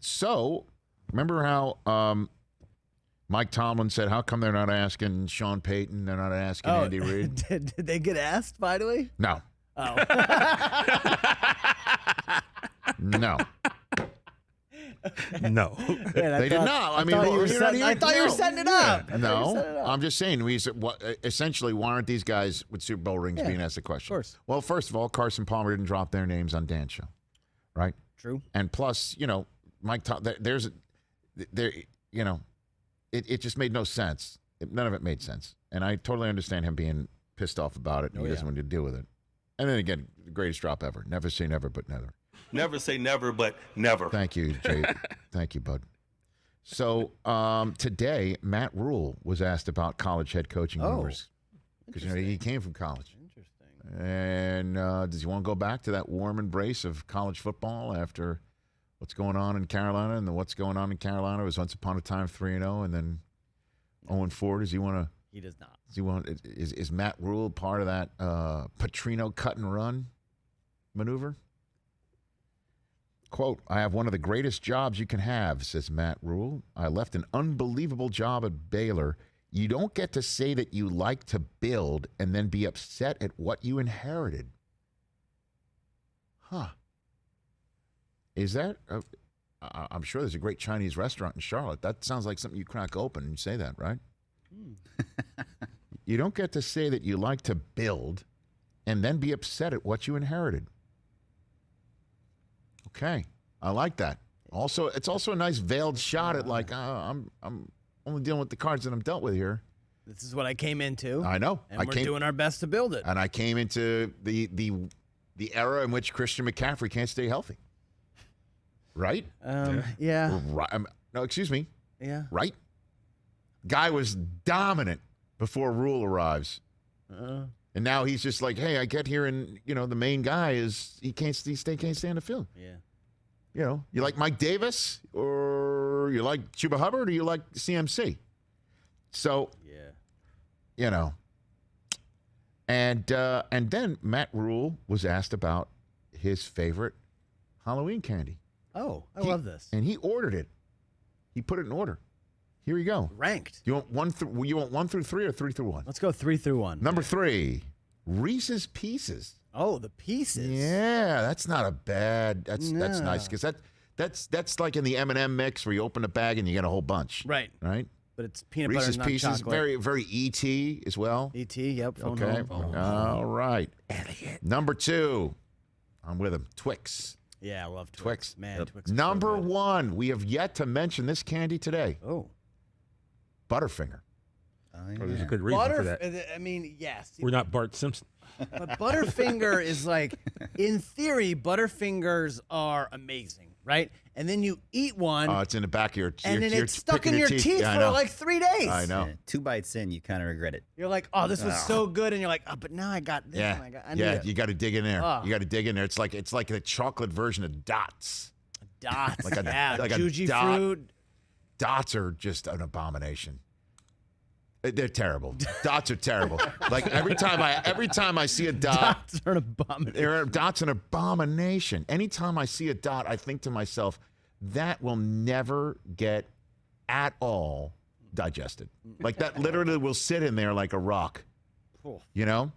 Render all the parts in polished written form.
So, remember how Mike Tomlin said, how come they're not asking Sean Payton? They're not asking Andy Reid? Did they get asked, finally? No. Oh. No. No. They did not. I thought you were setting it up. No. I'm just saying, essentially, why aren't these guys with Super Bowl rings being asked the question? Of course. Well, first of all, Carson Palmer didn't drop their names on Dan's show, right? True. And plus, Mike, it just made no sense. None of it made sense. And I totally understand him being pissed off about it, and he doesn't want to deal with it. And then again, the greatest drop ever. Never say never, but never. Never say never, but never. Thank you, Jay. Thank you, bud. So today, Matt Rhule was asked about college head coaching rumors. Because he came from college. Interesting. And does he want to go back to that warm embrace of college football after what's going on in Carolina? And what's going on in Carolina was once upon a time 3-0 and then 0-4. Does he want to? He does not. Does he want? Is Matt Rhule part of that Petrino cut and run maneuver? Quote, I have one of the greatest jobs you can have, says Matt Rhule. I left an unbelievable job at Baylor. You don't get to say that you like to build and then be upset at what you inherited. Huh. Is that? I'm sure there's a great Chinese restaurant in Charlotte. That sounds like something you crack open and you say that, right? You don't get to say that you like to build and then be upset at what you inherited. Okay, I like that. Also, it's also a nice veiled shot at I'm only dealing with the cards that I'm dealt with here. This is what I came into. I know. And we're doing our best to build it. And I came into the era in which Christian McCaffrey can't stay healthy. Right? Yeah. Right. No, excuse me. Yeah. Right? Guy was dominant before Rhule arrives. And now he's just like, hey, I get here and, the main guy is, he can't stay on the field. Yeah. You like Mike Davis or you like Chuba Hubbard or you like CMC? So, And then Matt Rhule was asked about his favorite Halloween candy. Oh, I love this. And he ordered it. He put it in order. Here you go. Ranked. You want 1 through 3 or 3 through 1? Let's go 3 through 1. Number 3, Reese's Pieces. Oh, the Pieces. Yeah, that's not a bad. That's nice because that's like in the M&M mix where you open a bag and you get a whole bunch. Right. Right. But it's peanut Reese's butter, not Pieces, chocolate. very very ET as well. ET, yep. Phone Okay. home. All right. Elliot. Number 2, I'm with him. Twix. Yeah, I love Twix. Man, Yep. Twix. Number 1, we have yet to mention this candy today. Oh. Butterfinger. There's a good reason for that. I mean, yes. We're not Bart Simpson. But Butterfinger is like, in theory, Butterfingers are amazing, right? And then you eat one. Oh, it's in the back of your teeth. And then it's stuck in your teeth Yeah, for like 3 days. I know. 2 bites in, you kind of regret it. You're like, oh, this was so good. And you're like, oh, but now I got this. Yeah, And I need it. you got to dig in there. Oh. You got to dig in there. It's like the chocolate version of Dots. Dots. Like a Juji dot. fruit. Dots are just an abomination. They're terrible. Dots are terrible. Like every time I see a dot, Dots are an abomination. Dots an abomination. Anytime I see a dot, I think to myself, that will never get at all digested. Like that literally will sit in there like a rock. You know?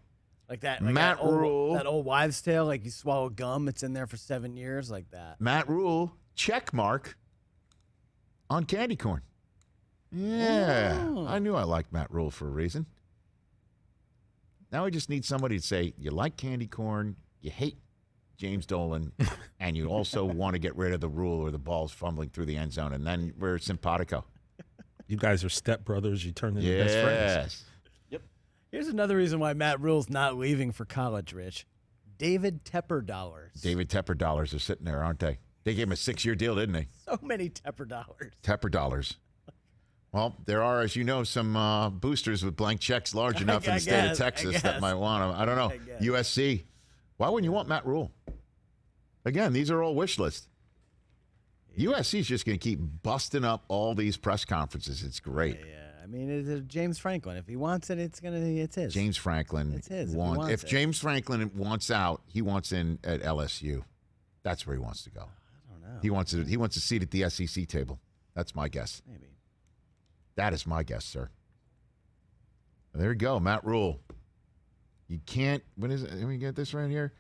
Like that. Matt Rhule. That old wives' tale, like you swallow gum, it's in there for 7 years, like that. Matt Rhule, check mark on candy corn. Yeah. Ooh. I knew I liked Matt Rhule for a reason. Now I just need somebody to say, you like candy corn, you hate James Dolan, and you also want to get rid of the rule or the ball's fumbling through the end zone, and then we're simpatico. You guys are stepbrothers. You turn into best friends. Yes. Here's another reason why Matt Rhule's not leaving for college, Rich. David Tepper dollars. David Tepper dollars are sitting there, aren't they? They gave him a 6-year deal, didn't they? So many Tepper dollars. Tepper dollars. Well, there are, as you know, some boosters with blank checks large enough in the state of Texas that might want them. I don't know. USC. Why wouldn't you want Matt Rhule? Again, these are all wish lists. USC is just going to keep busting up all these press conferences. It's great. Yeah. I mean, it's James Franklin. If he wants it, it's his. James Franklin. It's his. If James Franklin wants out, he wants in at LSU. That's where he wants to go. I don't He wants a seat at the SEC table. That's my guess. Maybe. That is my guess, sir. There you go, Matt Rhule. You can't. What is it? Let me get this right here.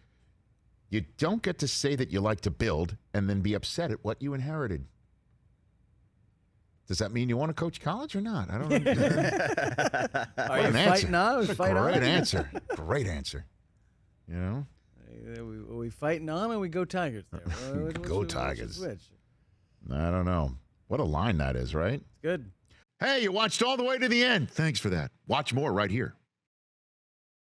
You don't get to say that you like to build and then be upset at what you inherited. Does that mean you want to coach college or not? I don't know. Are you fighting on? Great answer. Great answer. You know? We fighting on and we go Tigers there. Go Tigers. I don't know. What a line that is, right? Good. Hey, you watched all the way to the end. Thanks for that. Watch more right here.